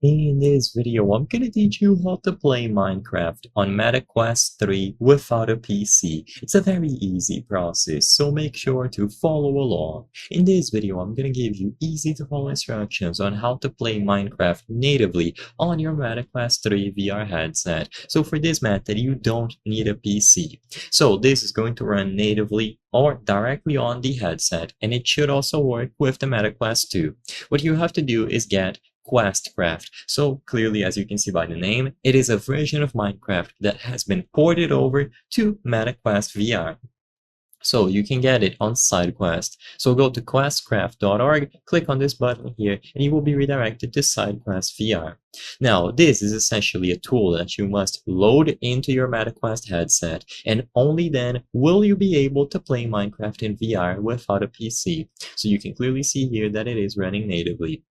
In this video, I'm gonna teach you how to play Minecraft on MetaQuest 3 without a PC. It's a very easy process, so make sure to follow along. In this video, I'm gonna give you easy to follow instructions on how to play Minecraft natively on your MetaQuest 3 VR headset. So for this method, you don't need a PC. So this is going to run natively or directly on the headset, and it should also work with the MetaQuest 2. What you have to do is get Questcraft. So clearly, as you can see by the name, it is a version of Minecraft that has been ported over to MetaQuest VR. So you can get it on SideQuest. So go to questcraft.org, click on this button here, and you will be redirected to SideQuest VR. Now, this is essentially a tool that you must load into your MetaQuest headset, and only then will you be able to play Minecraft in VR without a PC. So you can clearly see here that it is running natively.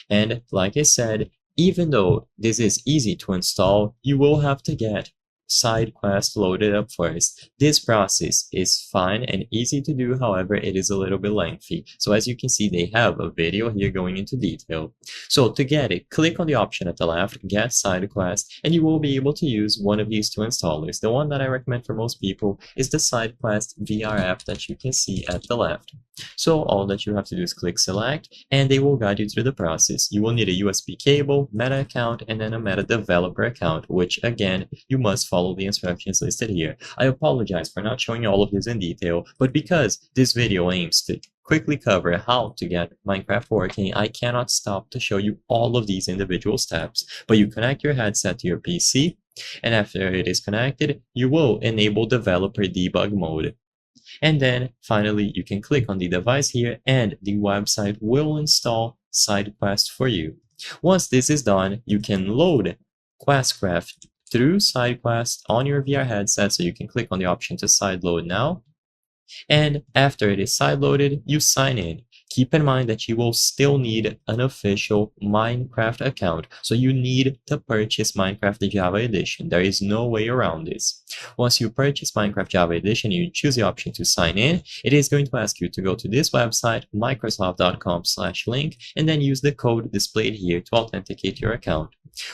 And like I said, even though this is easy to install, you will have to get SideQuest loaded up first. This process is fine and easy to do, however, it is a little bit lengthy. So as you can see, they have a video here going into detail. So to get it, click on the option at the left, Get SideQuest, and you will be able to use one of these two installers. The one that I recommend for most people is the SideQuest VR app that you can see at the left. So all that you have to do is click select, and they will guide you through the process. You will need a USB cable, Meta account, and then a Meta developer account, which again, you must follow the instructions listed here. I apologize for not showing you all of this in detail, but because this video aims to quickly cover how to get Minecraft working, I cannot stop to show you all of these individual steps. But you connect your headset to your PC, and after it is connected, you will enable developer debug mode. And then finally, you can click on the device here and the website will install SideQuest for you. Once this is done, you can load Questcraft through SideQuest on your VR headset. So you can click on the option to sideload now. And after it is sideloaded, you sign in. Keep in mind that you will still need an official Minecraft account, so you need to purchase Minecraft the Java Edition. There is no way around this. Once you purchase Minecraft Java Edition, you choose the option to sign in. It is going to ask you to go to this website, microsoft.com/link, and then use the code displayed here to authenticate your account.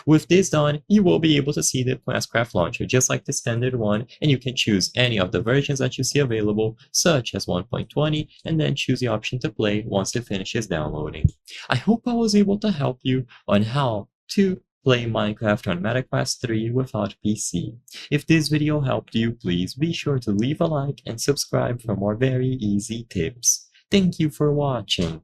With this done, you will be able to see the Questcraft launcher just like the standard one, and you can choose any of the versions that you see available, such as 1.20, and then choose the option to play once it finishes downloading. I hope I was able to help you on how to play Minecraft on MetaQuest 3 without PC. If this video helped you, please be sure to leave a like and subscribe for more very easy tips. Thank you for watching.